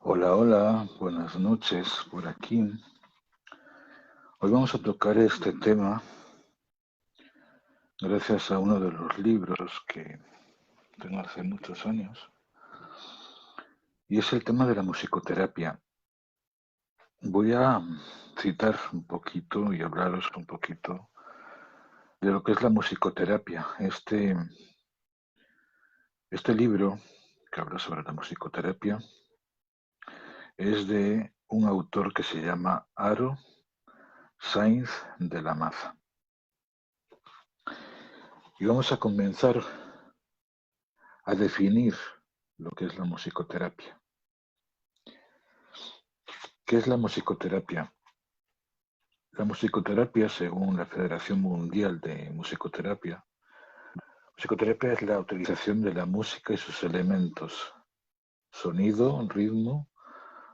Hola, hola, buenas noches por aquí. Hoy vamos a tocar este tema gracias a uno de los libros que tengo hace muchos años y es el tema de la musicoterapia. Voy a citar un poquito y hablaros un poquito de lo que es la musicoterapia. Este libro que habla sobre la musicoterapia es de un autor que se llama Aro Sainz de la Maza. Y vamos a comenzar a definir lo que es la musicoterapia. ¿Qué es la musicoterapia? La musicoterapia, según la Federación Mundial de musicoterapia es la utilización de la música y sus elementos, sonido, ritmo,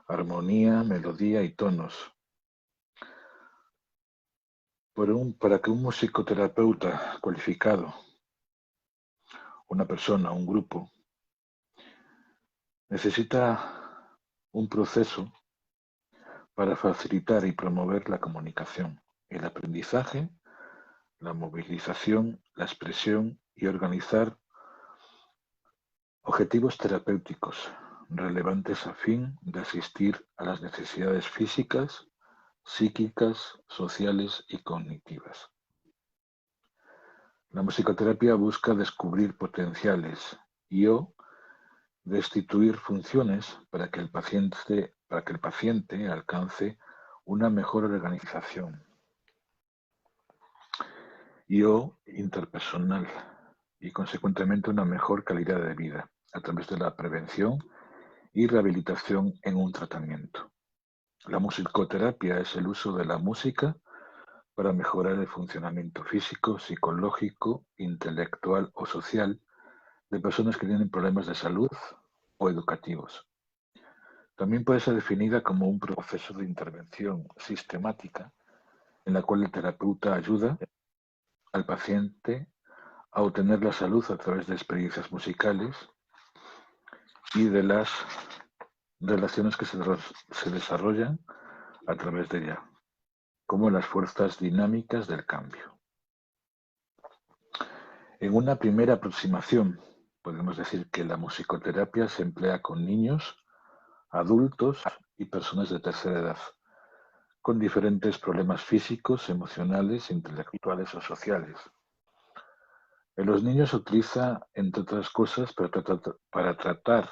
armonía, melodía y tonos, para que un musicoterapeuta cualificado, una persona, un grupo, necesita un proceso para facilitar y promover la comunicación, el aprendizaje, la movilización, la expresión y organizar objetivos terapéuticos relevantes a fin de asistir a las necesidades físicas, psíquicas, sociales y cognitivas. La musicoterapia busca descubrir potenciales y destituir funciones para que el paciente alcance una mejor organización y interpersonal y consecuentemente una mejor calidad de vida a través de la prevención y rehabilitación en un tratamiento. La musicoterapia es el uso de la música para mejorar el funcionamiento físico, psicológico, intelectual o social de personas que tienen problemas de salud o educativos. También puede ser definida como un proceso de intervención sistemática en la cual el terapeuta ayuda al paciente a obtener la salud a través de experiencias musicales y de las relaciones que se desarrollan a través de ella, como las fuerzas dinámicas del cambio. En una primera aproximación, podemos decir que la musicoterapia se emplea con niños, adultos y personas de tercera edad, con diferentes problemas físicos, emocionales, intelectuales o sociales. En los niños se utiliza, entre otras cosas, para tratar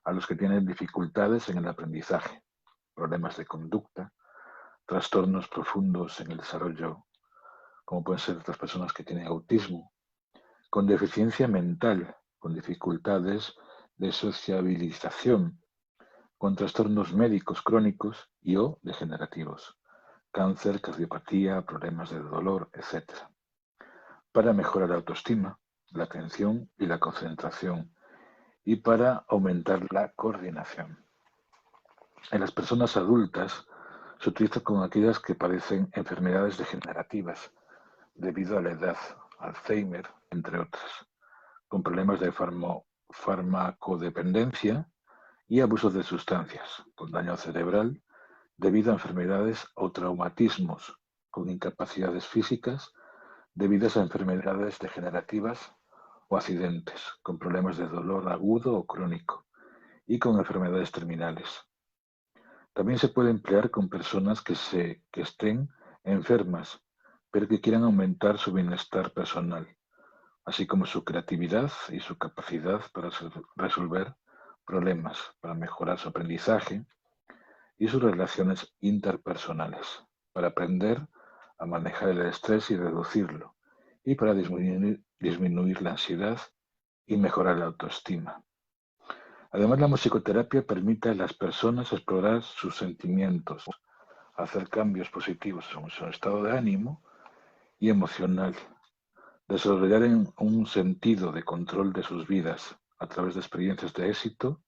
a los que tienen dificultades en el aprendizaje, problemas de conducta, trastornos profundos en el desarrollo, como pueden ser otras personas que tienen autismo, con deficiencia mental, con dificultades de sociabilización, con trastornos médicos crónicos y/o degenerativos, cáncer, cardiopatía, problemas de dolor, etc. Para mejorar la autoestima, la atención y la concentración y para aumentar la coordinación. En las personas adultas se utiliza con aquellas que padecen enfermedades degenerativas debido a la edad, Alzheimer, entre otras, con problemas de farmacodependencia y abusos de sustancias, con daño cerebral debido a enfermedades o traumatismos, con incapacidades físicas debidas a enfermedades degenerativas o accidentes, con problemas de dolor agudo o crónico y con enfermedades terminales. También se puede emplear con personas que estén enfermas, pero que quieran aumentar su bienestar personal, así como su creatividad y su capacidad para resolver problemas, para mejorar su aprendizaje y sus relaciones interpersonales, para aprender a manejar el estrés y reducirlo, y para disminuir la ansiedad y mejorar la autoestima. Además, la musicoterapia permite a las personas explorar sus sentimientos, hacer cambios positivos en su estado de ánimo y emocional, desarrollar un sentido de control de sus vidas a través de experiencias de éxito,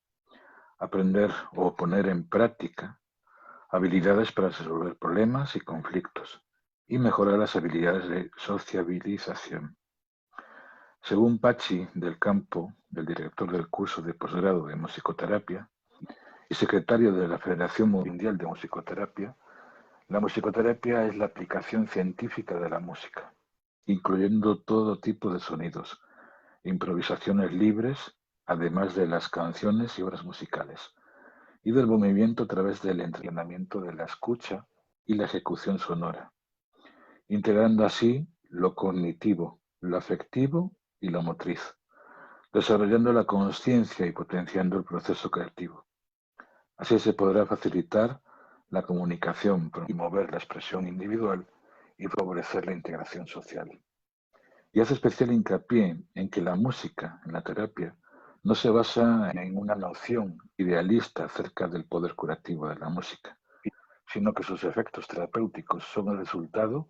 aprender o poner en práctica habilidades para resolver problemas y conflictos y mejorar las habilidades de sociabilización. Según Pachi del Campo, el director del curso de posgrado de musicoterapia, y secretario de la Federación Mundial de Musicoterapia, la musicoterapia es la aplicación científica de la música, incluyendo todo tipo de sonidos, improvisaciones libres, además de las canciones y obras musicales, y del movimiento a través del entrenamiento de la escucha y la ejecución sonora, integrando así lo cognitivo, lo afectivo y lo motriz, desarrollando la conciencia y potenciando el proceso creativo. Así se podrá facilitar la comunicación, promover la expresión individual y favorecer la integración social. Y hace especial hincapié en que la música en la terapia no se basa en una noción idealista acerca del poder curativo de la música, sino que sus efectos terapéuticos son el resultado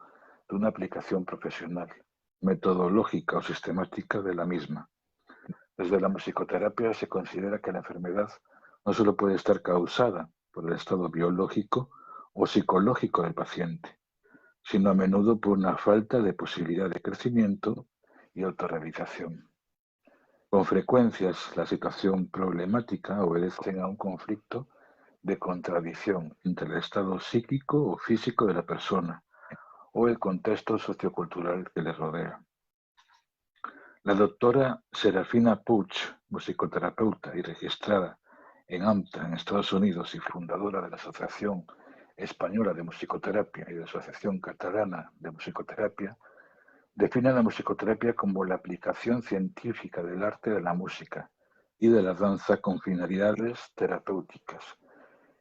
de una aplicación profesional, metodológica o sistemática de la misma. Desde la musicoterapia se considera que la enfermedad no solo puede estar causada por el estado biológico o psicológico del paciente, sino a menudo por una falta de posibilidad de crecimiento y autorrealización. Con frecuencias, la situación problemática obedece a un conflicto de contradicción entre el estado psíquico o físico de la persona o el contexto sociocultural que le rodea. La doctora Serafina Puig, musicoterapeuta y registrada en AMTA en Estados Unidos y fundadora de la Asociación Española de Musicoterapia y de la Asociación Catalana de Musicoterapia, define la musicoterapia como la aplicación científica del arte de la música y de la danza con finalidades terapéuticas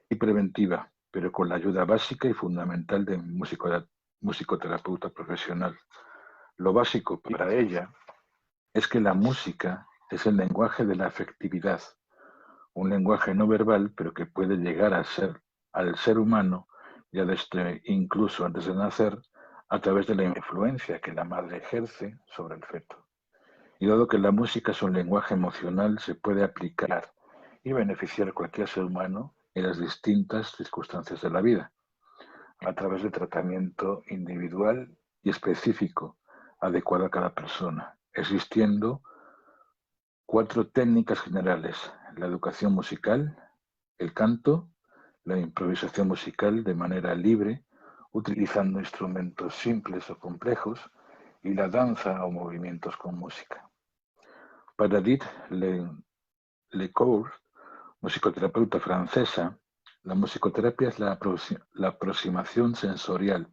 y preventiva, pero con la ayuda básica y fundamental de un musicoterapeuta profesional. Lo básico para ella es que la música es el lenguaje de la afectividad, un lenguaje no verbal, pero que puede llegar a ser al ser humano, ya desde incluso antes de nacer, a través de la influencia que la madre ejerce sobre el feto. Y dado que la música es un lenguaje emocional, se puede aplicar y beneficiar a cualquier ser humano en las distintas circunstancias de la vida, a través de tratamiento individual y específico, adecuado a cada persona, existiendo 4 técnicas generales: la educación musical, el canto, la improvisación musical de manera libre, utilizando instrumentos simples o complejos, y la danza o movimientos con música. Para Edith Lecourt, musicoterapeuta francesa, la musicoterapia es la aproximación sensorial,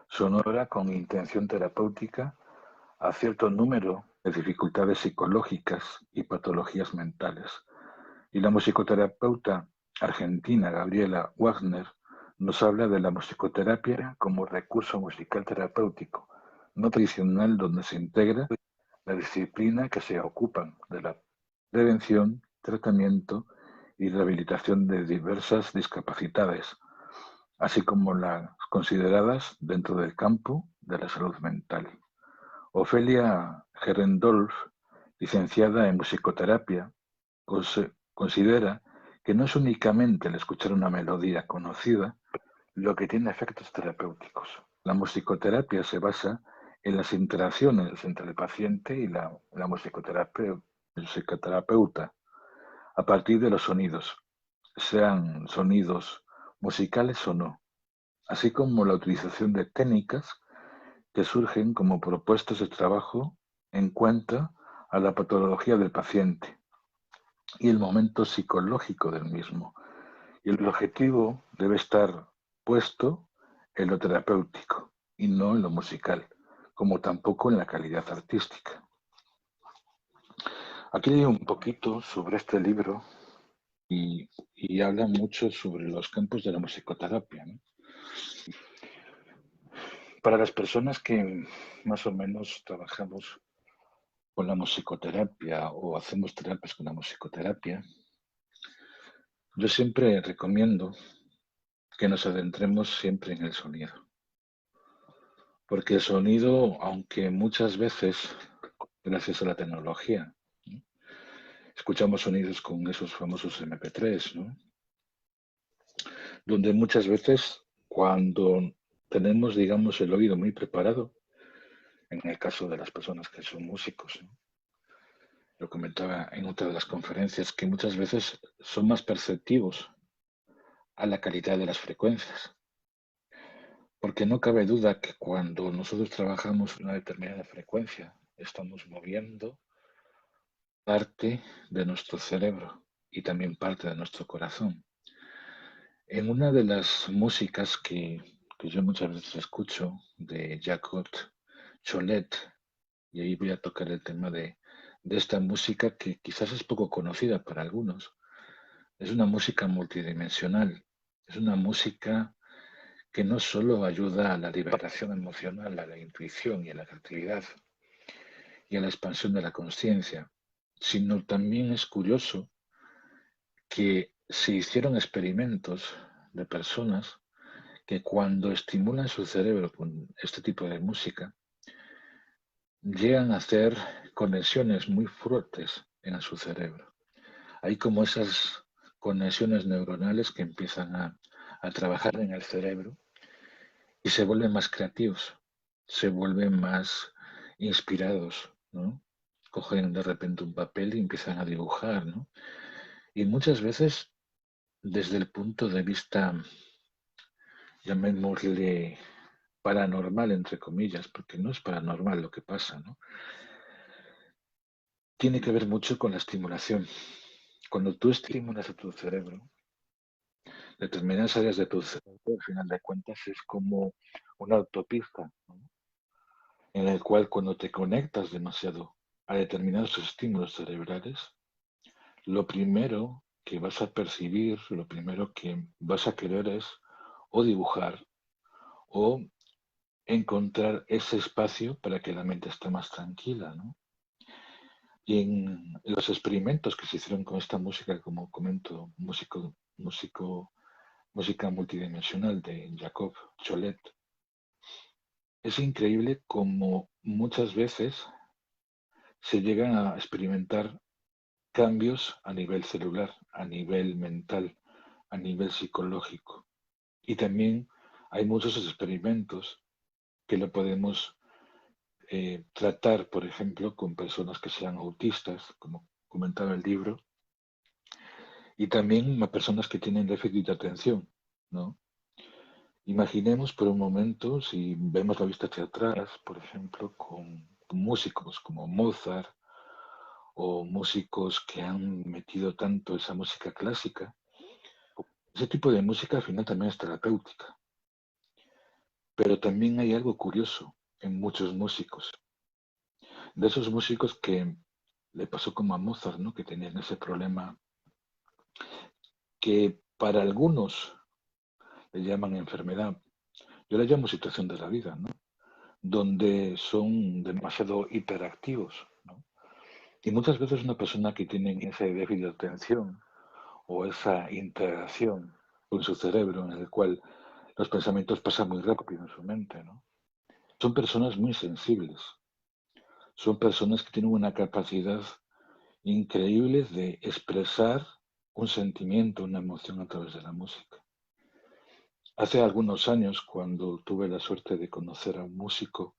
sonora con intención terapéutica a cierto número de dificultades psicológicas y patologías mentales. Y la musicoterapeuta argentina Gabriela Wagner nos habla de la musicoterapia como recurso musical terapéutico, no tradicional, donde se integra la disciplina que se ocupan de la prevención, tratamiento y rehabilitación de diversas discapacidades, así como las consideradas dentro del campo de la salud mental. Ofelia Herendorf, licenciada en musicoterapia, considera que no es únicamente el escuchar una melodía conocida lo que tiene efectos terapéuticos. La musicoterapia se basa en las interacciones entre el paciente y la musicoterapeuta a partir de los sonidos, sean sonidos musicales o no, así como la utilización de técnicas que surgen como propuestas de trabajo en cuenta a la patología del paciente y el momento psicológico del mismo. Y el objetivo debe estar puesto en lo terapéutico y no en lo musical, como tampoco en la calidad artística. Aquí leí un poquito sobre este libro y habla mucho sobre los campos de la musicoterapia, ¿no? Para las personas que más o menos trabajamos con la musicoterapia o hacemos terapias con la musicoterapia, yo siempre recomiendo que nos adentremos siempre en el sonido. Porque el sonido, aunque muchas veces, gracias a la tecnología, ¿no?, escuchamos sonidos con esos famosos MP3, ¿no?, donde muchas veces cuando tenemos, digamos, el oído muy preparado, en el caso de las personas que son músicos, ¿no?, lo comentaba en otra de las conferencias, que muchas veces son más perceptivos a la calidad de las frecuencias. Porque no cabe duda que cuando nosotros trabajamos una determinada frecuencia, estamos moviendo parte de nuestro cerebro y también parte de nuestro corazón. En una de las músicas que yo muchas veces escucho de Jacob Cholet, y ahí voy a tocar el tema de esta música que quizás es poco conocida para algunos, es una música multidimensional, es una música que no solo ayuda a la liberación emocional, a la intuición y a la creatividad y a la expansión de la conciencia, sino también es curioso que se hicieron experimentos de personas que cuando estimulan su cerebro con este tipo de música, llegan a hacer conexiones muy fuertes en su cerebro. Hay como esas conexiones neuronales que empiezan a trabajar en el cerebro y se vuelven más creativos, se vuelven más inspirados, ¿no? Cogen de repente un papel y empiezan a dibujar, ¿no? Y muchas veces desde el punto de vista, llamémosle paranormal, entre comillas, porque no es paranormal lo que pasa, ¿no? Tiene que ver mucho con la estimulación. Cuando tú estimulas a tu cerebro, determinadas áreas de tu cerebro, al final de cuentas, es como una autopista, ¿no? En el cual cuando te conectas demasiado a determinados estímulos cerebrales, lo primero que vas a percibir, lo primero que vas a querer es o dibujar o encontrar ese espacio para que la mente esté más tranquila, ¿no? Y en los experimentos que se hicieron con esta música, como comento, música multidimensional de Jacob Cholet, es increíble como muchas veces se llegan a experimentar cambios a nivel celular, a nivel mental, a nivel psicológico. Y también hay muchos experimentos que lo podemos tratar, por ejemplo, con personas que sean autistas, como comentaba el libro, y también a personas que tienen déficit de atención, ¿no? Imaginemos por un momento, si vemos la vista hacia atrás, por ejemplo, con músicos como Mozart o músicos que han metido tanto esa música clásica. Ese tipo de música al final también es terapéutica, pero también hay algo curioso en muchos músicos, de esos músicos que le pasó como a Mozart, ¿no? Que tenían ese problema que para algunos le llaman enfermedad, yo le llamo situación de la vida, ¿no? Donde son demasiado hiperactivos, ¿no? Y muchas veces una persona que tiene ese déficit de atención o esa integración con su cerebro en el cual los pensamientos pasan muy rápido en su mente, ¿no? Son personas muy sensibles, son personas que tienen una capacidad increíble de expresar un sentimiento, una emoción a través de la música. Hace algunos años, cuando tuve la suerte de conocer a un músico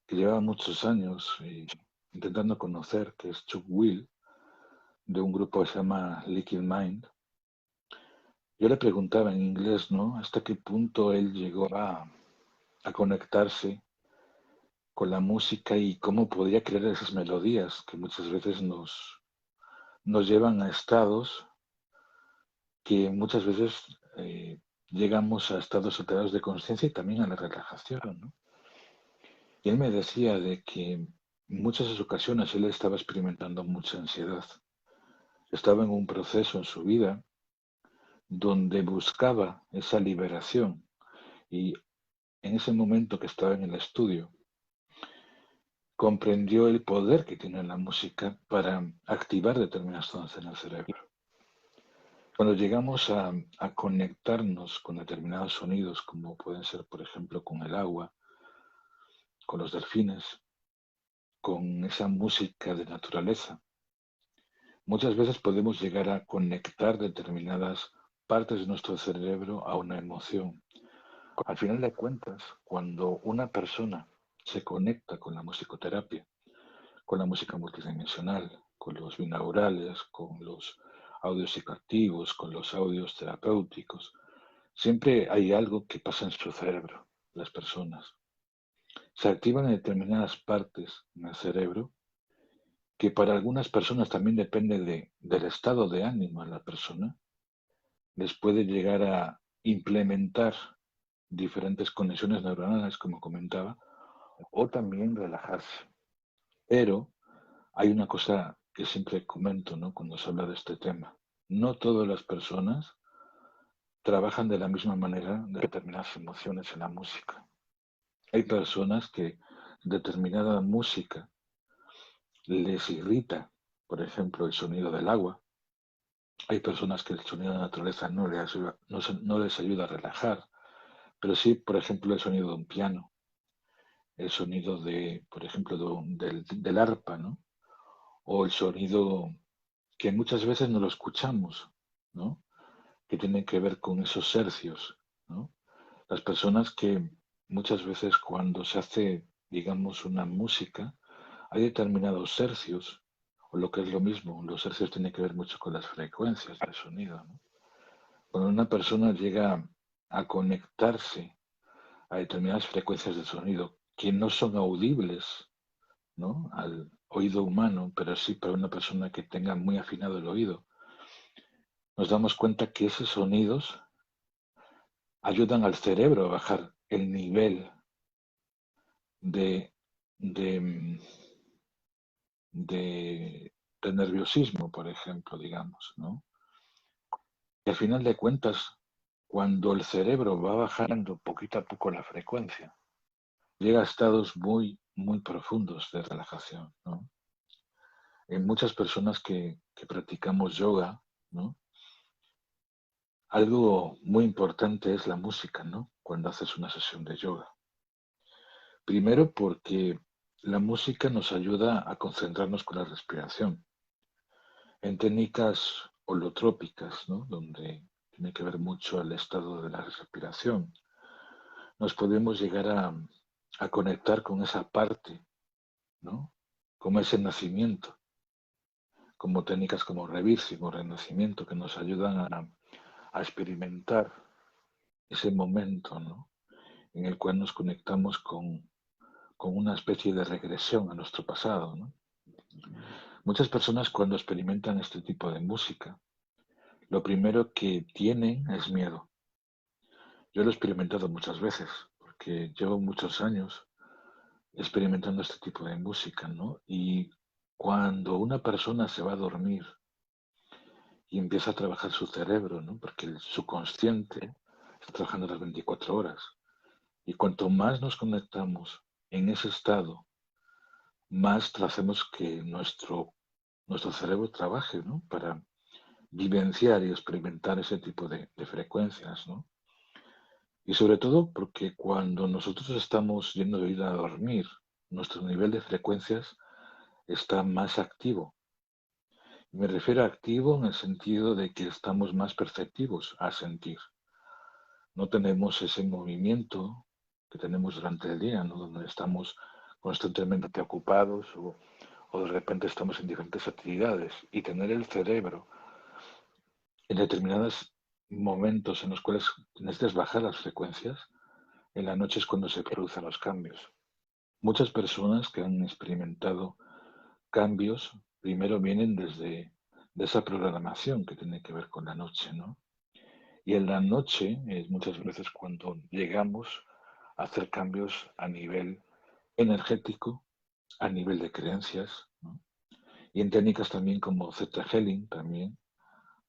que llevaba muchos años intentando conocer, que es Chuck Will, de un grupo que se llama Liquid Mind, yo le preguntaba en inglés, ¿no? Hasta qué punto él llegó a conectarse con la música y cómo podría crear esas melodías que muchas veces nos llevan a estados que muchas veces llegamos a estados alterados de conciencia y también a la relajación, ¿no? Y él me decía de que en muchas ocasiones él estaba experimentando mucha ansiedad. Estaba en un proceso en su vida donde buscaba esa liberación y en ese momento que estaba en el estudio comprendió el poder que tiene la música para activar determinadas zonas en el cerebro. Cuando llegamos a conectarnos con determinados sonidos, como pueden ser, por ejemplo, con el agua, con los delfines, con esa música de naturaleza, muchas veces podemos llegar a conectar determinadas partes de nuestro cerebro a una emoción. Al final de cuentas, cuando una persona se conecta con la musicoterapia, con la música multidimensional, con los binaurales, con los audios psicoactivos, con los audios terapéuticos, Siempre hay algo que pasa en su cerebro, las personas. Se activan determinadas partes en el cerebro que para algunas personas también depende del estado de ánimo de la persona, les puede llegar a implementar diferentes conexiones neuronales, como comentaba, o también relajarse. Pero hay una cosa que siempre comento, ¿no?, cuando se habla de este tema. No todas las personas trabajan de la misma manera de determinadas emociones en la música. Hay personas que determinada música les irrita, por ejemplo, el sonido del agua. Hay personas que el sonido de la naturaleza no les ayuda a relajar, pero sí, por ejemplo, el sonido de un piano, el sonido de, por ejemplo, del arpa, ¿no? O el sonido que muchas veces no lo escuchamos, ¿no?, que tiene que ver con esos hercios, ¿no? Las personas que muchas veces cuando se hace, digamos, una música, hay determinados hercios, o lo que es lo mismo, los hercios tienen que ver mucho con las frecuencias del sonido, ¿no? Cuando una persona llega a conectarse a determinadas frecuencias de sonido que no son audibles, ¿no?, al oído humano, pero sí para una persona que tenga muy afinado el oído, nos damos cuenta que esos sonidos ayudan al cerebro a bajar el nivel de, de, mm, de nerviosismo, por ejemplo, digamos, ¿no? Y al final de cuentas, cuando el cerebro va bajando poquito a poco la frecuencia, llega a estados muy, muy profundos de relajación, ¿no? En muchas personas que practicamos yoga, ¿no?, algo muy importante es la música, ¿no?, cuando haces una sesión de yoga. Primero porque la música nos ayuda a concentrarnos con la respiración. En técnicas holotrópicas, ¿no?, donde tiene que ver mucho el estado de la respiración, nos podemos llegar a conectar con esa parte, ¿no?, como ese nacimiento, como técnicas como Rebirth o Renacimiento, que nos ayudan a experimentar ese momento, ¿no?, en el cual nos conectamos con una especie de regresión a nuestro pasado, ¿no? Muchas personas cuando experimentan este tipo de música, lo primero que tienen es miedo. Yo lo he experimentado muchas veces, porque llevo muchos años experimentando este tipo de música, ¿no? Y cuando una persona se va a dormir y empieza a trabajar su cerebro, ¿no?, porque el subconsciente está trabajando las 24 horas, y cuanto más nos conectamos en ese estado, más hacemos que nuestro cerebro trabaje, ¿no?, para vivenciar y experimentar ese tipo de frecuencias, ¿no? Y sobre todo porque cuando nosotros estamos yendo de ir a dormir, nuestro nivel de frecuencias está más activo. Me refiero a activo en el sentido de que estamos más perceptivos a sentir. No tenemos ese movimiento que tenemos durante el día, ¿no?, donde estamos constantemente ocupados o de repente estamos en diferentes actividades, y tener el cerebro en determinados momentos en los cuales necesitas bajar las frecuencias, en la noche es cuando se producen los cambios. Muchas personas que han experimentado cambios, primero vienen de esa programación que tiene que ver con la noche, ¿no? Y en la noche es muchas veces cuando llegamos a hacer cambios a nivel energético, a nivel de creencias, ¿no? Y en técnicas también como Theta Healing también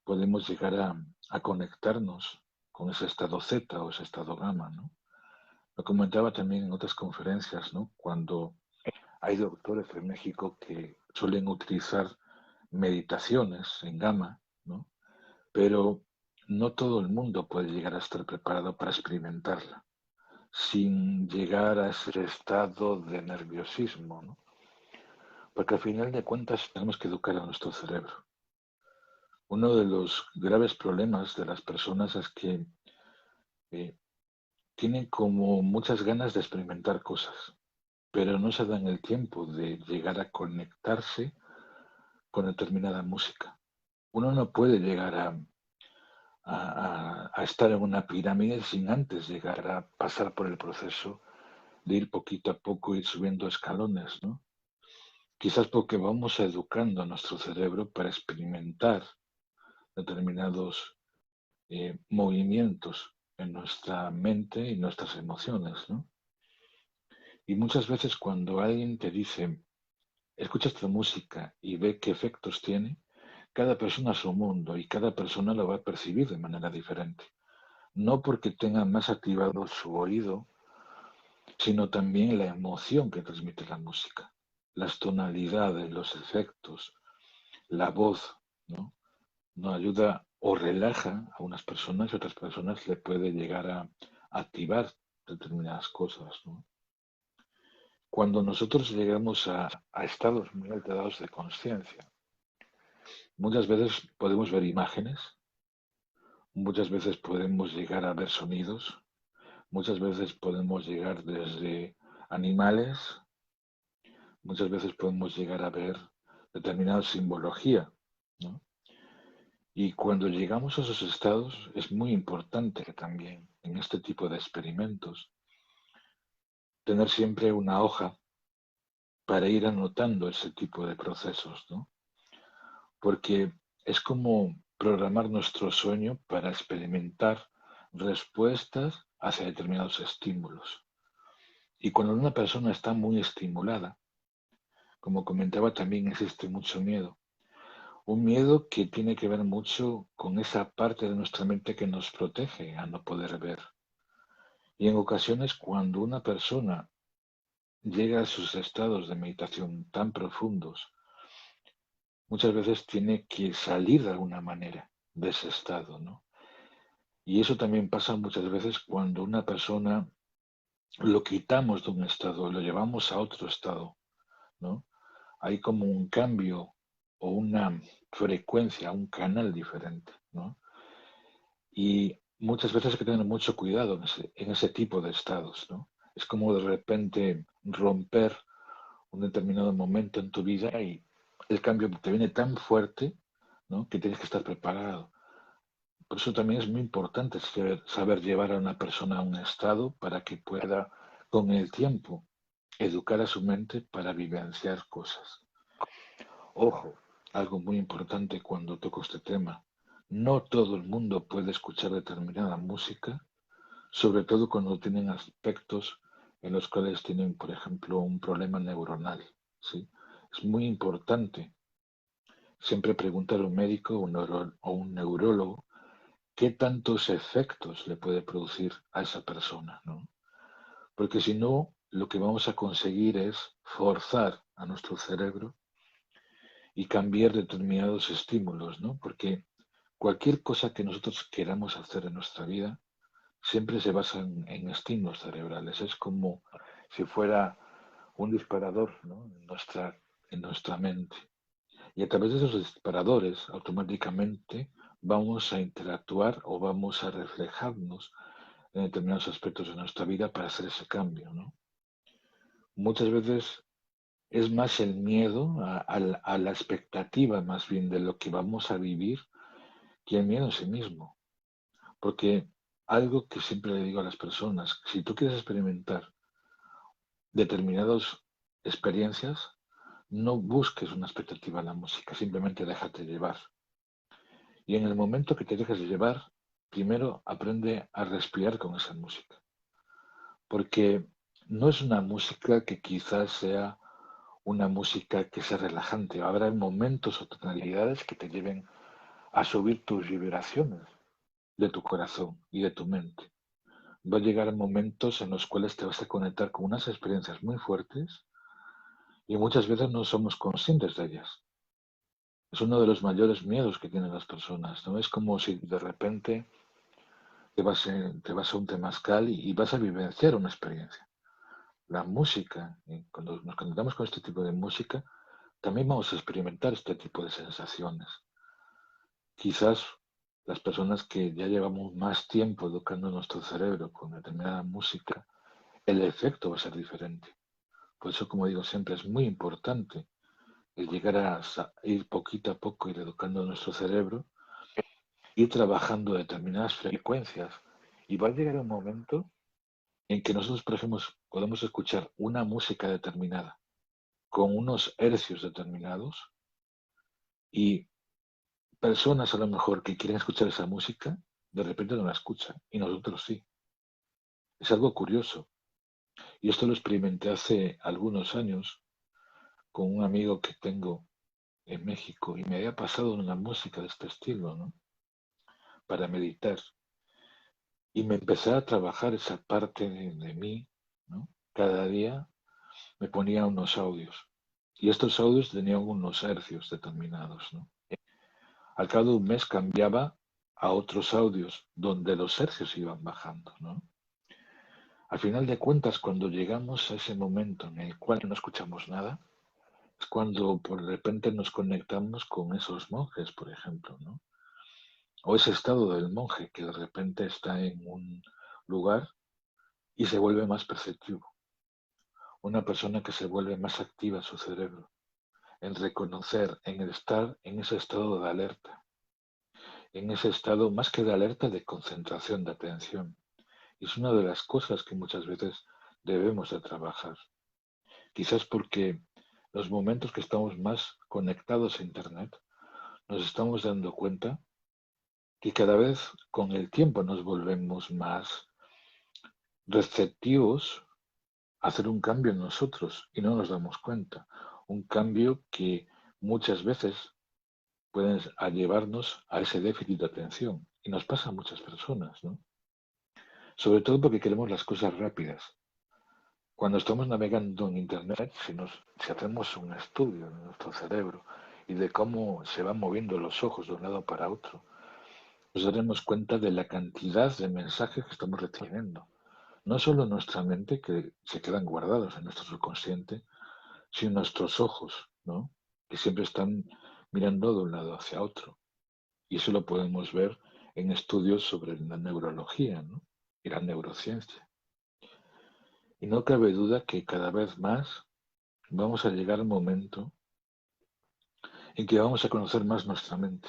podemos llegar a conectarnos con ese estado Z o ese estado gamma, ¿no? Lo comentaba también en otras conferencias, ¿no?, cuando hay doctores en México que suelen utilizar meditaciones en gamma, ¿no?, pero no todo el mundo puede llegar a estar preparado para experimentarla sin llegar a ese estado de nerviosismo, ¿no? Porque al final de cuentas tenemos que educar a nuestro cerebro. Uno de los graves problemas de las personas es que eh, tienen como muchas ganas de experimentar cosas, pero no se dan el tiempo de llegar a conectarse con determinada música. Uno no puede llegar a estar en una pirámide sin antes llegar a pasar por el proceso de ir poquito a poco, ir subiendo escalones, ¿no? Quizás porque vamos educando a nuestro cerebro para experimentar determinados movimientos en nuestra mente y nuestras emociones, ¿no? Y muchas veces cuando alguien te dice, escucha esta música y ve qué efectos tiene, cada persona es un mundo y cada persona lo va a percibir de manera diferente. No porque tenga más activado su oído, sino también la emoción que transmite la música, las tonalidades, los efectos, la voz, ¿no? Nos ayuda o relaja a unas personas y a otras personas le puede llegar a activar determinadas cosas, ¿no? Cuando nosotros llegamos a estados muy alterados de conciencia, muchas veces podemos ver imágenes, muchas veces podemos llegar a ver sonidos, muchas veces podemos llegar desde animales, muchas veces podemos llegar a ver determinada simbología, ¿no? Y cuando llegamos a esos estados es muy importante que también en este tipo de experimentos tener siempre una hoja para ir anotando ese tipo de procesos, ¿no? Porque es como programar nuestro sueño para experimentar respuestas hacia determinados estímulos. Y cuando una persona está muy estimulada, como comentaba, también existe mucho miedo. Un miedo que tiene que ver mucho con esa parte de nuestra mente que nos protege a no poder ver. Y en ocasiones cuando una persona llega a sus estados de meditación tan profundos, muchas veces tiene que salir de alguna manera de ese estado, ¿no? Y eso también pasa muchas veces cuando una persona lo quitamos de un estado, lo llevamos a otro estado, ¿no? Hay como un cambio o una frecuencia, un canal diferente, ¿no? Y muchas veces hay que tener mucho cuidado en ese tipo de estados, ¿no? Es como de repente romper un determinado momento en tu vida y el cambio te viene tan fuerte, ¿no? Que tienes que estar preparado. Por eso también es muy importante saber llevar a una persona a un estado para que pueda, con el tiempo, educar a su mente para vivenciar cosas. Ojo, algo muy importante cuando toco este tema. No todo el mundo puede escuchar determinada música, sobre todo cuando tienen aspectos en los cuales tienen, por ejemplo, un problema neuronal, ¿sí? Es muy importante siempre preguntar a un médico o un neurólogo qué tantos efectos le puede producir a esa persona, ¿no? Porque si no, lo que vamos a conseguir es forzar a nuestro cerebro y cambiar determinados estímulos, ¿no? Porque cualquier cosa que nosotros queramos hacer en nuestra vida siempre se basa en estímulos cerebrales. Es como si fuera un disparador, ¿no? En nuestra mente. Y a través de esos disparadores, automáticamente vamos a interactuar o vamos a reflejarnos en determinados aspectos de nuestra vida para hacer ese cambio, ¿no? Muchas veces es más el miedo a la expectativa más bien de lo que vamos a vivir que el miedo en sí mismo. Porque algo que siempre le digo a las personas, si tú quieres experimentar determinadas experiencias, no busques una expectativa en la música, simplemente déjate llevar. Y en el momento que te dejes llevar, primero aprende a respirar con esa música. Porque no es una música que quizás sea una música que sea relajante. Habrá momentos o tonalidades que te lleven a subir tus vibraciones de tu corazón y de tu mente. Va a llegar momentos en los cuales te vas a conectar con unas experiencias muy fuertes y muchas veces no somos conscientes de ellas. Es uno de los mayores miedos que tienen las personas, ¿no? Es como si de repente te vas a un temazcal y vas a vivenciar una experiencia. La música, cuando nos conectamos con este tipo de música, también vamos a experimentar este tipo de sensaciones. Quizás las personas que ya llevamos más tiempo educando nuestro cerebro con determinada música, el efecto va a ser diferente. Por eso, como digo siempre, es muy importante el llegar a ir poquito a poco, ir educando nuestro cerebro ir trabajando determinadas frecuencias y va a llegar un momento en que nosotros, por ejemplo, podemos escuchar una música determinada con unos hercios determinados y personas a lo mejor que quieren escuchar esa música, de repente no la escuchan y nosotros sí. Es algo curioso. Y esto lo experimenté hace algunos años con un amigo que tengo en México y me había pasado una música de este estilo, ¿no? Para meditar. Y me empecé a trabajar esa parte de mí, ¿no? Cada día me ponía unos audios. Y estos audios tenían unos hercios determinados, ¿no? Al cabo de un mes cambiaba a otros audios donde los hercios iban bajando, ¿no? Al final de cuentas, cuando llegamos a ese momento en el cual no escuchamos nada, es cuando por repente nos conectamos con esos monjes, por ejemplo, ¿no? O ese estado del monje que de repente está en un lugar y se vuelve más perceptivo. Una persona que se vuelve más activa en su cerebro, en reconocer, en el estar en ese estado de alerta, en ese estado más que de alerta, de concentración, de atención. Y es una de las cosas que muchas veces debemos de trabajar. Quizás porque los momentos que estamos más conectados a Internet, nos estamos dando cuenta que cada vez con el tiempo nos volvemos más receptivos a hacer un cambio en nosotros y no nos damos cuenta. Un cambio que muchas veces puede llevarnos a ese déficit de atención. Y nos pasa a muchas personas, ¿no? Sobre todo porque queremos las cosas rápidas. Cuando estamos navegando en Internet, si hacemos un estudio de nuestro cerebro y de cómo se van moviendo los ojos de un lado para otro, nos daremos cuenta de la cantidad de mensajes que estamos recibiendo. No solo en nuestra mente, que se quedan guardados en nuestro subconsciente, sino en nuestros ojos, ¿no? Que siempre están mirando de un lado hacia otro. Y eso lo podemos ver en estudios sobre la neurología, ¿no? Y la neurociencia. Y no cabe duda que cada vez más vamos a llegar al momento en que vamos a conocer más nuestra mente.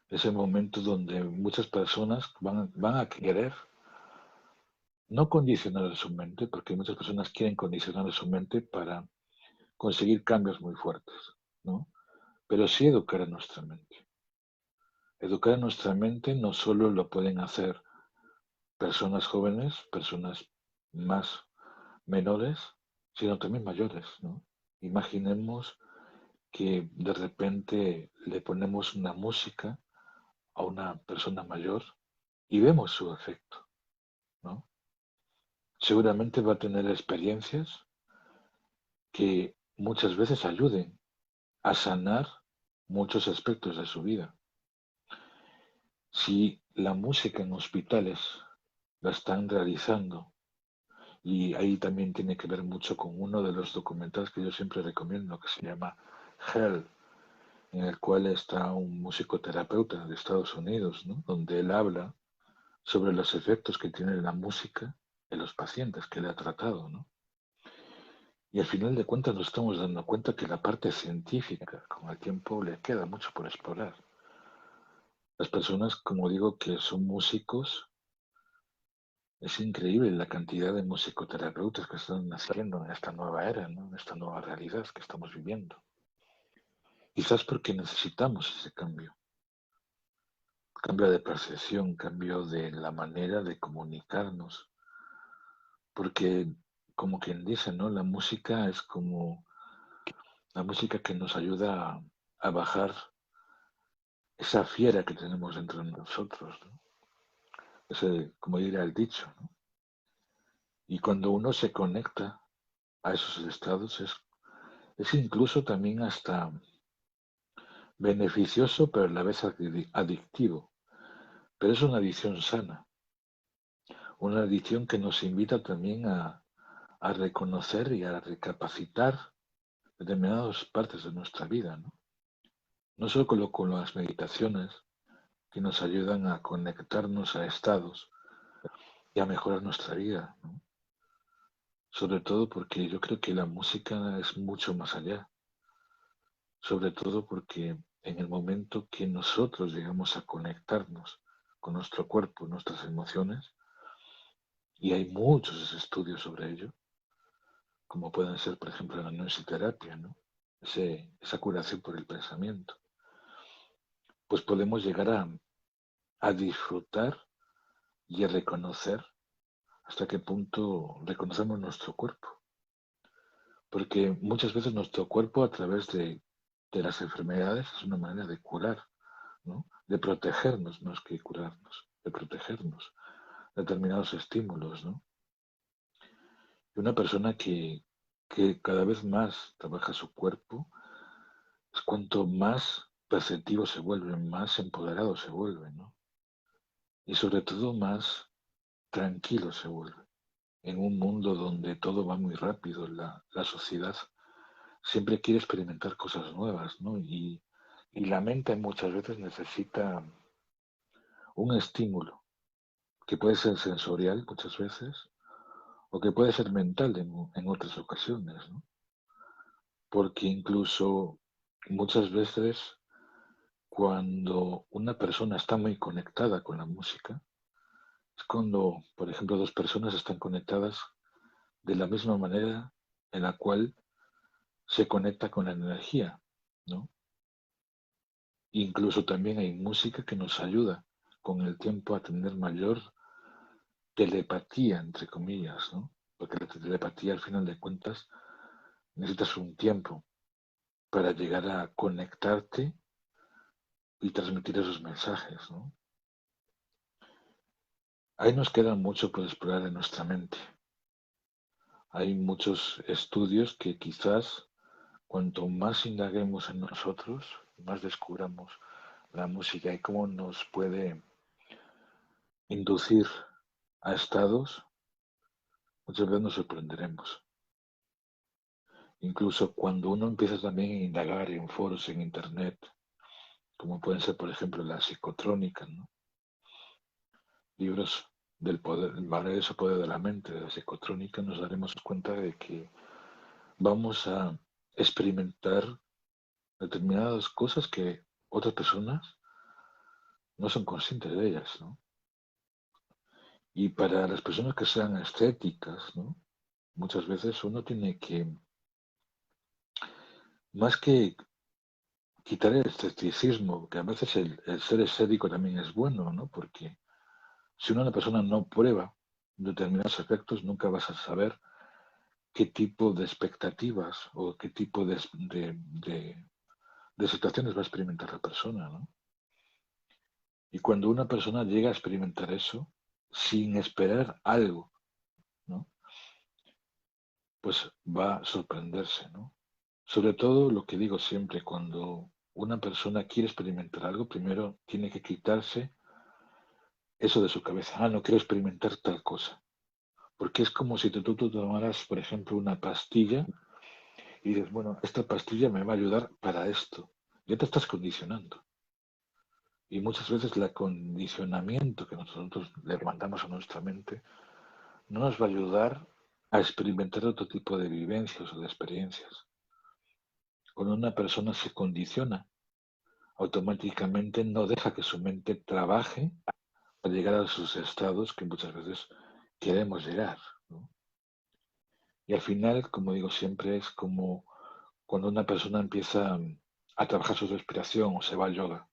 Ese momento donde muchas personas van a querer no condicionar su mente, porque muchas personas quieren condicionar su mente para conseguir cambios muy fuertes, ¿no? Pero sí educar a nuestra mente. Educar a nuestra mente no solo lo pueden hacer personas jóvenes, personas más menores, sino también mayores, ¿no? Imaginemos que de repente le ponemos una música a una persona mayor y vemos su efecto, ¿no? Seguramente va a tener experiencias que muchas veces ayuden a sanar muchos aspectos de su vida. Si la música en hospitales la están realizando, y ahí también tiene que ver mucho con uno de los documentales que yo siempre recomiendo, que se llama Hell, en el cual está un musicoterapeuta de Estados Unidos, ¿no? Donde él habla sobre los efectos que tiene la música en los pacientes que le ha tratado, ¿no? Y al final de cuentas nos estamos dando cuenta que la parte científica, con el tiempo, le queda mucho por explorar. Las personas, como digo, que son músicos, es increíble la cantidad de musicoterapeutas que están naciendo en esta nueva era, ¿no? En esta nueva realidad que estamos viviendo. Quizás porque necesitamos ese cambio de percepción, cambio de la manera de comunicarnos, porque como quien dice, ¿no? La música es como la música que nos ayuda a bajar esa fiera que tenemos dentro de nosotros, ¿no? Ese, como diría el dicho, ¿no? Y cuando uno se conecta a esos estados es incluso también hasta beneficioso, pero a la vez adictivo. Pero es una adicción sana, una adicción que nos invita también a reconocer y a recapacitar determinadas partes de nuestra vida, ¿no? No solo con las meditaciones que nos ayudan a conectarnos a estados y a mejorar nuestra vida, ¿no? Sobre todo porque yo creo que la música es mucho más allá, sobre todo porque en el momento que nosotros llegamos a conectarnos con nuestro cuerpo, nuestras emociones, y hay muchos estudios sobre ello, como pueden ser, por ejemplo, la noesiterapia, ¿no? Esa curación por el pensamiento, pues podemos llegar a disfrutar y a reconocer hasta qué punto reconocemos nuestro cuerpo. Porque muchas veces nuestro cuerpo a través de las enfermedades es una manera de curar, ¿no? De protegernos más que curarnos, de protegernos de determinados estímulos, ¿no? Y una persona que cada vez más trabaja su cuerpo es cuanto más perceptivo se vuelve, más empoderado se vuelve, ¿no? Y sobre todo más tranquilo se vuelve. En un mundo donde todo va muy rápido, la sociedad siempre quiere experimentar cosas nuevas, ¿no? Y la mente muchas veces necesita un estímulo que puede ser sensorial muchas veces o que puede ser mental en otras ocasiones, ¿no? Porque incluso muchas veces cuando una persona está muy conectada con la música, es cuando, por ejemplo, dos personas están conectadas de la misma manera en la cual se conecta con la energía, ¿no? Incluso también hay música que nos ayuda con el tiempo a tener mayor telepatía, entre comillas, ¿no? Porque la telepatía, al final de cuentas, necesitas un tiempo para llegar a conectarte y transmitir esos mensajes, ¿no? Ahí nos queda mucho por explorar en nuestra mente. Hay muchos estudios que quizás cuanto más indaguemos en nosotros, más descubramos la música y cómo nos puede inducir a estados, muchas veces nos sorprenderemos. Incluso cuando uno empieza también a indagar en foros en internet, como pueden ser, por ejemplo, la psicotrónica, ¿no? Libros del poder, el maravilloso poder de la mente, de la psicotrónica, nos daremos cuenta de que vamos a experimentar determinadas cosas que otras personas no son conscientes de ellas, ¿no? Y para las personas que sean escépticas, ¿no? Muchas veces uno tiene que, más que quitar el escepticismo, que a veces el ser escéptico también es bueno, ¿no? Porque si una persona no prueba determinados efectos, nunca vas a saber qué tipo de expectativas o qué tipo de situaciones va a experimentar la persona, ¿no? Y cuando una persona llega a experimentar eso, sin esperar algo, ¿no? Pues va a sorprenderse, ¿no? Sobre todo lo que digo siempre, cuando una persona quiere experimentar algo, primero tiene que quitarse eso de su cabeza. Ah, no quiero experimentar tal cosa. Porque es como si tú tomaras, por ejemplo, una pastilla y dices, bueno, esta pastilla me va a ayudar para esto. Ya te estás condicionando. Y muchas veces el acondicionamiento que nosotros le mandamos a nuestra mente no nos va a ayudar a experimentar otro tipo de vivencias o de experiencias. Cuando una persona se condiciona, automáticamente no deja que su mente trabaje para llegar a sus estados que muchas veces queremos llegar, ¿no? Y al final, como digo siempre, es como cuando una persona empieza a trabajar su respiración o se va al yoga.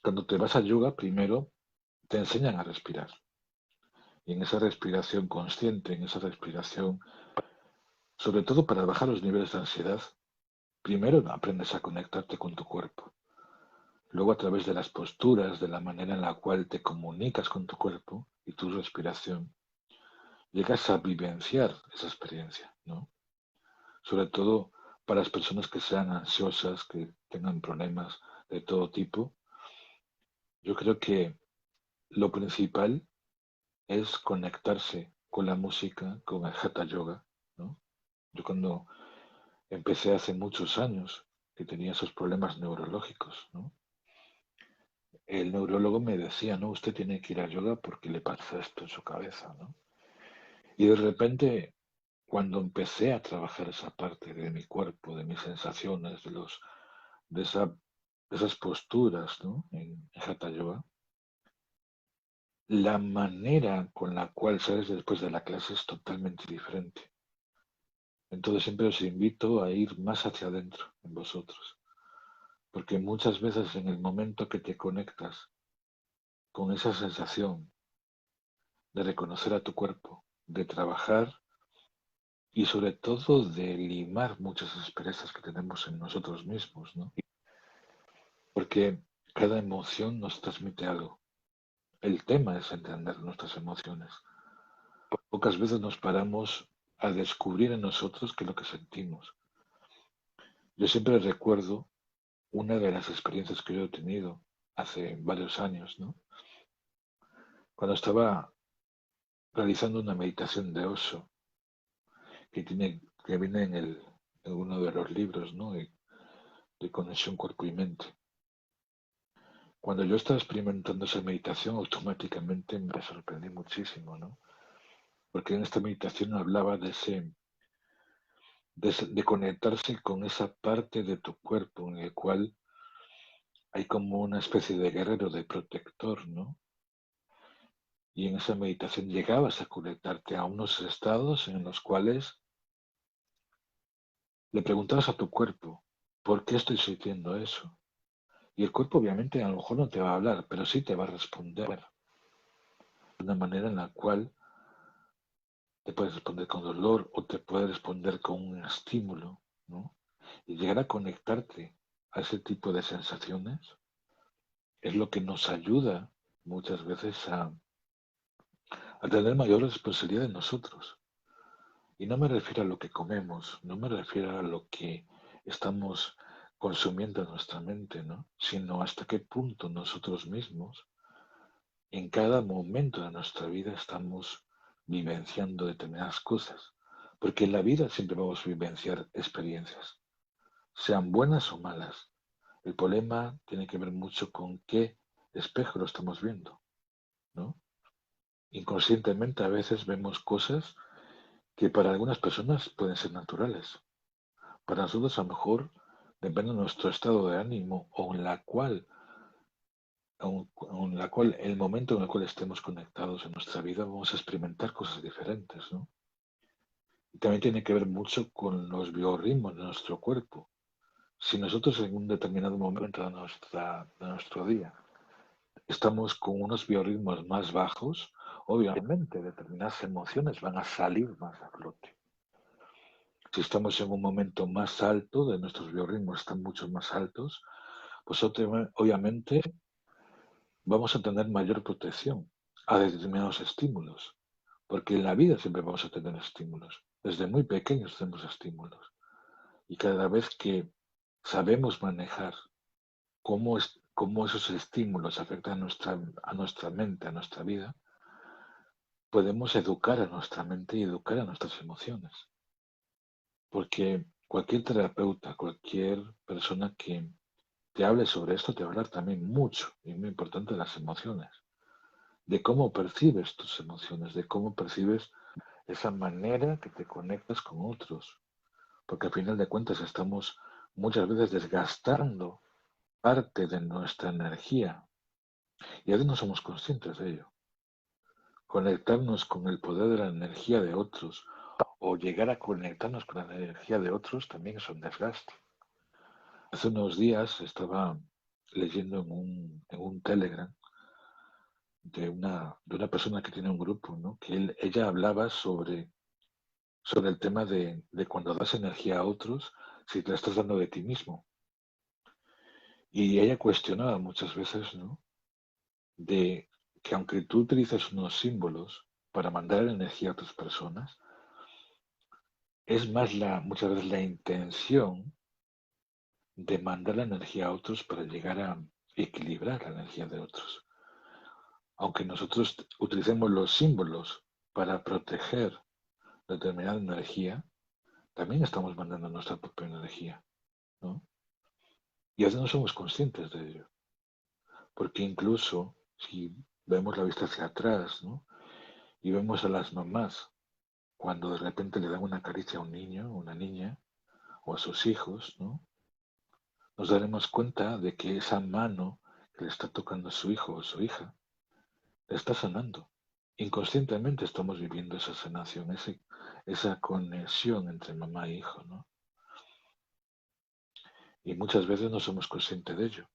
Cuando te vas al yoga, primero te enseñan a respirar. Y en esa respiración consciente, en esa respiración, sobre todo para bajar los niveles de ansiedad, primero aprendes a conectarte con tu cuerpo. Luego a través de las posturas, de la manera en la cual te comunicas con tu cuerpo y tu respiración, llegas a vivenciar esa experiencia, ¿no? Sobre todo para las personas que sean ansiosas, que tengan problemas de todo tipo, yo creo que lo principal es conectarse con la música, con el Hatha Yoga, ¿no? Yo cuando empecé hace muchos años, que tenía esos problemas neurológicos, ¿no? El neurólogo me decía, no, usted tiene que ir a yoga porque le pasa esto en su cabeza, ¿no? Y de repente, cuando empecé a trabajar esa parte de mi cuerpo, de mis sensaciones, de esas posturas, ¿no? En Hatha Yoga, la manera con la cual sales después de la clase es totalmente diferente. Entonces siempre os invito a ir más hacia adentro en vosotros, porque muchas veces en el momento que te conectas con esa sensación de reconocer a tu cuerpo, de trabajar y sobre todo de limar muchas asperezas que tenemos en nosotros mismos, ¿no? Porque cada emoción nos transmite algo. El tema es entender nuestras emociones. Pocas veces nos paramos a descubrir en nosotros qué es lo que sentimos. Yo siempre recuerdo una de las experiencias que yo he tenido hace varios años, ¿no? Cuando estaba realizando una meditación de Osho, que viene en uno de los libros, ¿no? De conexión cuerpo y mente. Cuando yo estaba experimentando esa meditación, automáticamente me sorprendí muchísimo, ¿no? Porque en esta meditación hablaba de conectarse con esa parte de tu cuerpo en el cual hay como una especie de guerrero, de protector, ¿no? Y en esa meditación llegabas a conectarte a unos estados en los cuales le preguntabas a tu cuerpo, ¿por qué estoy sintiendo eso? Y el cuerpo obviamente a lo mejor no te va a hablar, pero sí te va a responder de una manera en la cual te puede responder con dolor o te puede responder con un estímulo, ¿no? Y llegar a conectarte a ese tipo de sensaciones es lo que nos ayuda muchas veces a tener mayor responsabilidad en nosotros. Y no me refiero a lo que comemos, no me refiero a lo que estamos consumiendo en nuestra mente, ¿no? Sino hasta qué punto nosotros mismos, en cada momento de nuestra vida, estamos vivenciando determinadas cosas. Porque en la vida siempre vamos a vivenciar experiencias, sean buenas o malas. El problema tiene que ver mucho con qué espejo lo estamos viendo, ¿no? Inconscientemente a veces vemos cosas que para algunas personas pueden ser naturales. Para nosotros a lo mejor depende de nuestro estado de ánimo o en la cual el momento en el cual estemos conectados en nuestra vida vamos a experimentar cosas diferentes, ¿no? Y también tiene que ver mucho con los biorritmos de nuestro cuerpo. Si nosotros en un determinado momento de nuestro día estamos con unos biorritmos más bajos, obviamente determinadas emociones van a salir más a flote. Si estamos en un momento más alto, de nuestros biorritmos están mucho más altos, pues obviamente vamos a tener mayor protección a determinados estímulos, porque en la vida siempre vamos a tener estímulos. Desde muy pequeños tenemos estímulos. Y cada vez que sabemos manejar cómo esos estímulos afectan a nuestra mente, a nuestra vida, podemos educar a nuestra mente y educar a nuestras emociones. Porque cualquier terapeuta, cualquier persona que te hable sobre esto, te va a hablar también mucho y muy importante de las emociones, de cómo percibes tus emociones, de cómo percibes esa manera que te conectas con otros, porque al final de cuentas estamos muchas veces desgastando parte de nuestra energía y a veces no somos conscientes de ello. Conectarnos con el poder de la energía de otros o llegar a conectarnos con la energía de otros también es un desgaste. Hace unos días estaba leyendo en un Telegram de una persona que tiene un grupo, ¿no? Ella hablaba sobre el tema de cuando das energía a otros, si te la estás dando de ti mismo. Y ella cuestionaba muchas veces, ¿no? De que aunque tú utilizas unos símbolos para mandar energía a otras personas, es más muchas veces la intención de mandar la energía a otros para llegar a equilibrar la energía de otros. Aunque nosotros utilicemos los símbolos para proteger determinada energía, también estamos mandando nuestra propia energía, ¿no? Y a veces no somos conscientes de ello, porque incluso si vemos la vista hacia atrás, ¿no? Y vemos a las mamás cuando de repente le dan una caricia a un niño o una niña o a sus hijos, ¿no? nos daremos cuenta de que esa mano que le está tocando a su hijo o su hija le está sanando. Inconscientemente estamos viviendo esa sanación, esa conexión entre mamá e hijo, ¿no? Y muchas veces no somos conscientes de ello.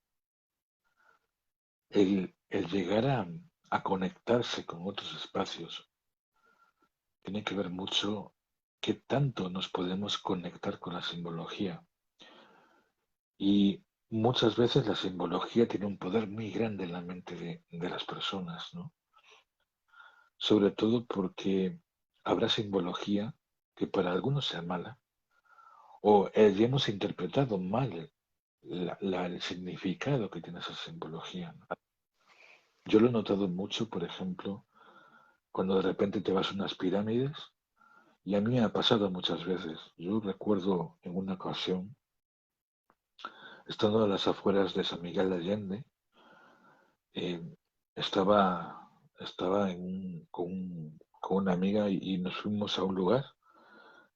El llegar a conectarse con otros espacios tiene que ver mucho qué tanto nos podemos conectar con la simbología. Y muchas veces la simbología tiene un poder muy grande en la mente de las personas, ¿no? Sobre todo porque habrá simbología que para algunos sea mala o hayamos interpretado mal el significado que tiene esa simbología, ¿no? Yo lo he notado mucho, por ejemplo, cuando de repente te vas a unas pirámides, y a mí me ha pasado muchas veces. Yo recuerdo en una ocasión, estando a las afueras de San Miguel de Allende, eh, estaba con una amiga y nos fuimos a un lugar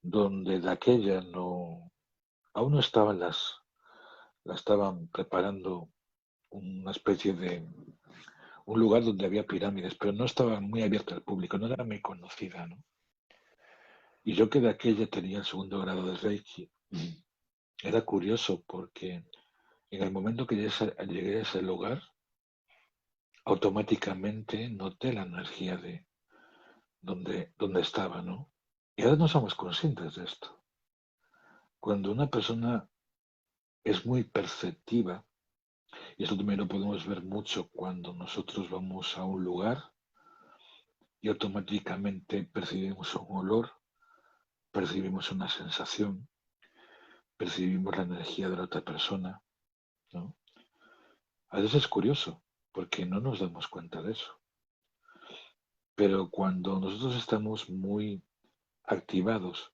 donde de aquella no, aún no estaban la estaban preparando una especie de, un lugar donde había pirámides, pero no estaba muy abierta al público, no era muy conocida, ¿no? Y yo que de aquella tenía el segundo grado de Reiki, era curioso porque en el momento que llegué a ese lugar, automáticamente noté la energía de donde estaba, ¿no? Y ahora no somos conscientes de esto. Cuando una persona es muy perceptiva, y esto también lo podemos ver mucho cuando nosotros vamos a un lugar y automáticamente percibimos un olor, percibimos una sensación, percibimos la energía de la otra persona, ¿no? A veces es curioso, porque no nos damos cuenta de eso. Pero cuando nosotros estamos muy activados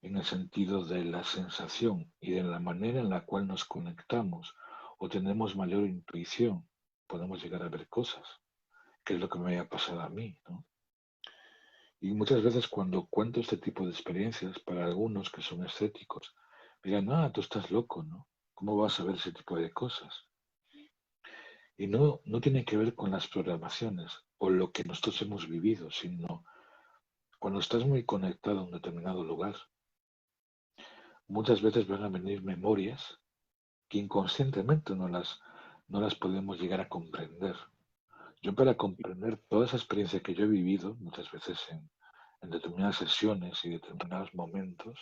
en el sentido de la sensación y de la manera en la cual nos conectamos o tenemos mayor intuición, podemos llegar a ver cosas, que es lo que me ha pasado a mí, ¿no? Y muchas veces cuando cuento este tipo de experiencias para algunos que son escépticos, me dirán, ah, tú estás loco, ¿no? ¿Cómo vas a ver ese tipo de cosas? Y no tiene que ver con las programaciones o lo que nosotros hemos vivido, sino cuando estás muy conectado a un determinado lugar, muchas veces van a venir memorias que inconscientemente no las podemos llegar a comprender. Yo para comprender toda esa experiencia que yo he vivido, muchas veces en determinadas sesiones y determinados momentos,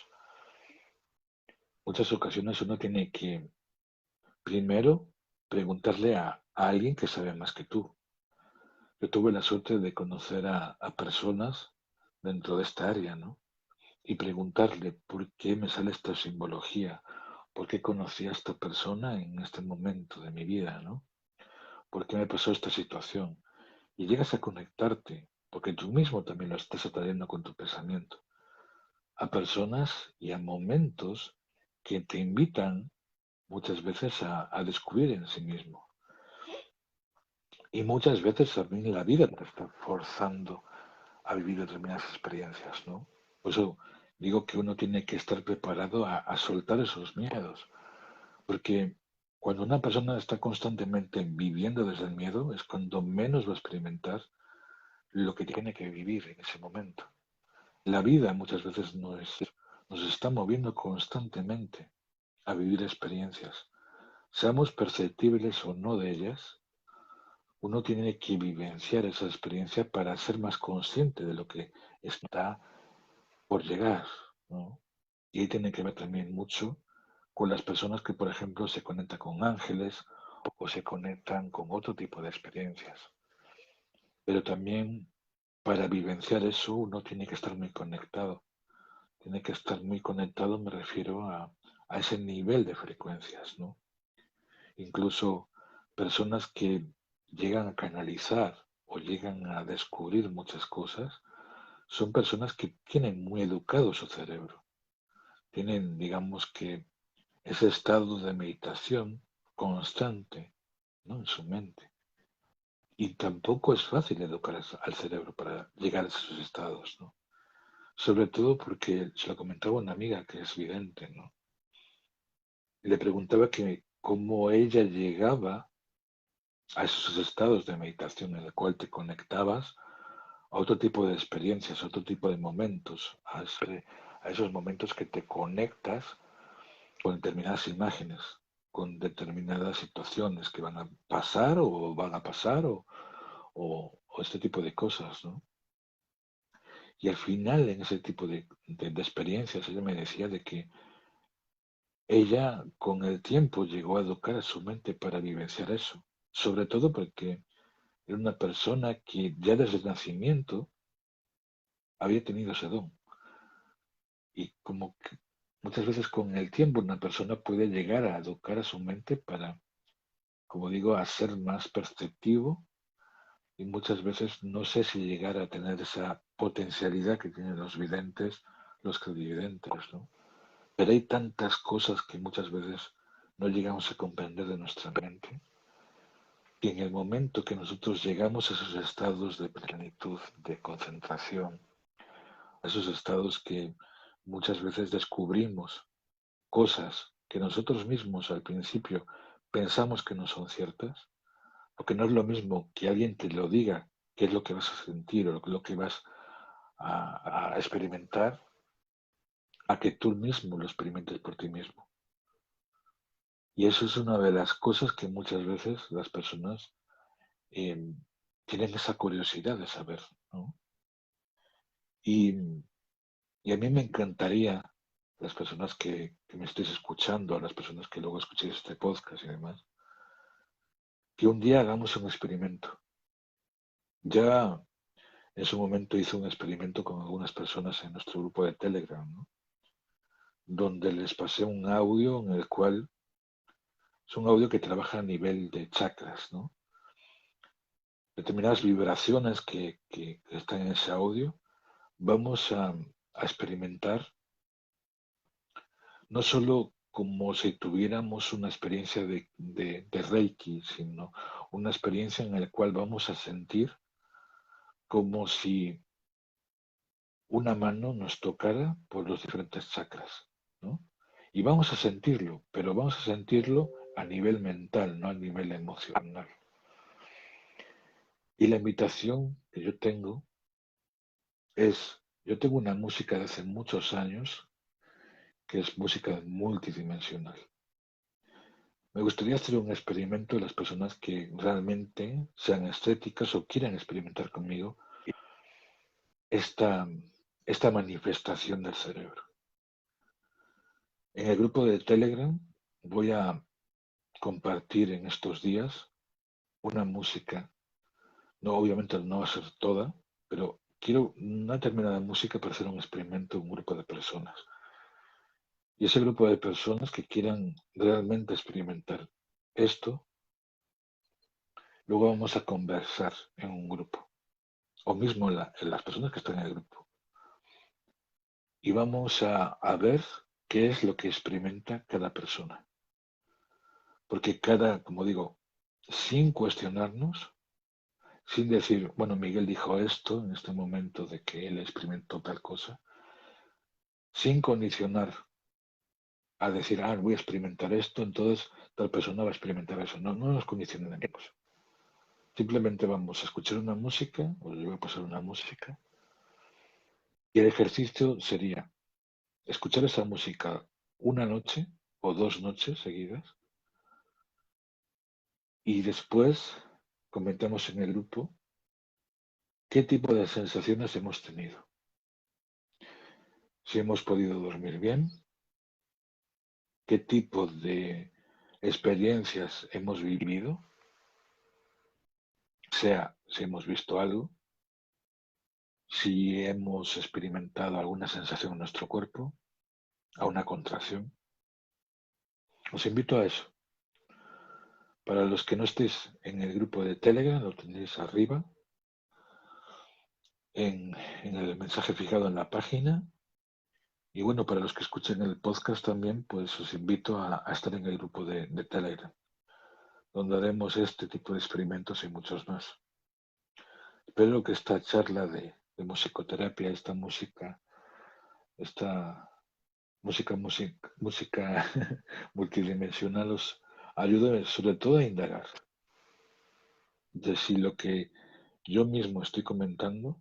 muchas ocasiones uno tiene que primero preguntarle a alguien que sabe más que tú. Yo tuve la suerte de conocer a personas dentro de esta área, ¿no? Y preguntarle por qué me sale esta simbología, por qué conocí a esta persona en este momento de mi vida, ¿no? ¿Por qué me pasó esta situación? Y llegas a conectarte, porque tú mismo también lo estás atrayendo con tu pensamiento, a personas y a momentos que te invitan muchas veces a descubrir en sí mismo. Y muchas veces también la vida te está forzando a vivir determinadas experiencias, ¿no? Por eso digo que uno tiene que estar preparado a soltar esos miedos, porque cuando una persona está constantemente viviendo desde el miedo es cuando menos va a experimentar lo que tiene que vivir en ese momento. La vida muchas veces nos está moviendo constantemente a vivir experiencias. Seamos perceptibles o no de ellas, uno tiene que vivenciar esa experiencia para ser más consciente de lo que está por llegar, ¿no? Y ahí tiene que ver también mucho con las personas que, por ejemplo, se conectan con ángeles o se conectan con otro tipo de experiencias. Pero también para vivenciar eso uno tiene que estar muy conectado. Tiene que estar muy conectado, me refiero a ese nivel de frecuencias, ¿no? Incluso personas que llegan a canalizar o llegan a descubrir muchas cosas, son personas que tienen muy educado su cerebro. Tienen, digamos que, ese estado de meditación constante, ¿no? En su mente. Y tampoco es fácil educar al cerebro para llegar a esos estados, ¿no? Sobre todo porque se lo comentaba una amiga que es vidente, ¿no? y le preguntaba que cómo ella llegaba a esos estados de meditación en el cual te conectabas a otro tipo de experiencias, a otro tipo de momentos, a esos momentos que te conectas con determinadas imágenes, con determinadas situaciones que van a pasar o van a pasar o este tipo de cosas, ¿no? Y al final, en ese tipo de experiencias, ella me decía de que ella con el tiempo llegó a educar a su mente para vivenciar eso, sobre todo porque era una persona que ya desde el nacimiento había tenido ese don. Y como que muchas veces con el tiempo una persona puede llegar a educar a su mente para, como digo, a ser más perceptivo y muchas veces no sé si llegar a tener esa potencialidad que tienen los videntes, los clarividentes, ¿no? Pero hay tantas cosas que muchas veces no llegamos a comprender de nuestra mente, que en el momento que nosotros llegamos a esos estados de plenitud, de concentración, a esos estados que muchas veces descubrimos cosas que nosotros mismos al principio pensamos que no son ciertas, porque no es lo mismo que alguien te lo diga, qué es lo que vas a sentir o lo que vas a experimentar, a que tú mismo lo experimentes por ti mismo. Y eso es una de las cosas que muchas veces las personas eh, tienen esa curiosidad de saber, ¿no? Y, y a mí me encantaría, las personas que me estéis escuchando, las personas que luego escuchéis este podcast y demás, que un día hagamos un experimento. Ya en su momento hice un experimento con algunas personas en nuestro grupo de Telegram, ¿no? Donde les pasé un audio en el cual es un audio que trabaja a nivel de chakras, ¿no? Determinadas vibraciones que están en ese audio, vamos a experimentar no solo como si tuviéramos una experiencia de Reiki, sino una experiencia en la cual vamos a sentir como si una mano nos tocara por los diferentes chakras, ¿no? Y vamos a sentirlo, pero vamos a sentirlo a nivel mental, no a nivel emocional. Y la invitación que yo tengo es, yo tengo una música de hace muchos años que es música multidimensional. Me gustaría hacer un experimento de las personas que realmente sean estéticas o quieran experimentar conmigo esta, esta manifestación del cerebro. En el grupo de Telegram voy a compartir en estos días una música. No, obviamente no va a ser toda, pero quiero una determinada música para hacer un experimento, un grupo de personas. Y ese grupo de personas que quieran realmente experimentar esto, luego vamos a conversar en un grupo, o mismo en las personas que están en el grupo. Y vamos a ver qué es lo que experimenta cada persona. Porque cada, como digo, sin cuestionarnos, sin decir, bueno, Miguel dijo esto en este momento de que él experimentó tal cosa, sin condicionar a decir, voy a experimentar esto, entonces tal persona va a experimentar eso. No, no nos condicionemos. Simplemente vamos a escuchar una música, o le voy a pasar una música, y el ejercicio sería escuchar esa música una noche o 2 noches seguidas, y después comentamos en el grupo qué tipo de sensaciones hemos tenido. Si hemos podido dormir bien, qué tipo de experiencias hemos vivido, sea si hemos visto algo, si hemos experimentado alguna sensación en nuestro cuerpo, a una contracción. Os invito a eso. Para los que no estéis en el grupo de Telegram, lo tenéis arriba, en el mensaje fijado en la página. Y bueno, para los que escuchen el podcast también, pues os invito a estar en el grupo de Telegram, donde haremos este tipo de experimentos y muchos más. Espero que esta charla de musicoterapia, esta música, esta música multidimensional os ayuda sobre todo a indagar de si lo que yo mismo estoy comentando,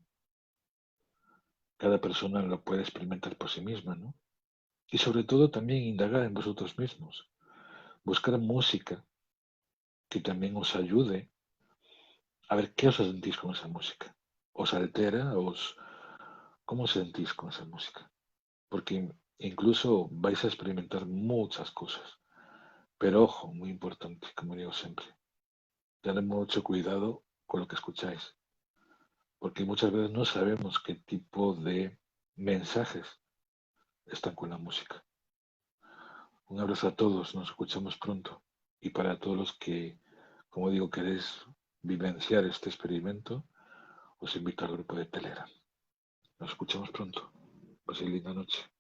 cada persona lo puede experimentar por sí misma, ¿no? Y sobre todo también indagar en vosotros mismos, buscar música que también os ayude a ver qué os sentís con esa música. ¿Os altera? ¿Cómo os sentís con esa música? Porque incluso vais a experimentar muchas cosas. Pero ojo, muy importante, como digo siempre, tened mucho cuidado con lo que escucháis, porque muchas veces no sabemos qué tipo de mensajes están con la música. Un abrazo a todos, nos escuchamos pronto. Y para todos los que, como digo, queréis vivenciar este experimento, os invito al grupo de Telegram. Nos escuchamos pronto. Paséis linda noche.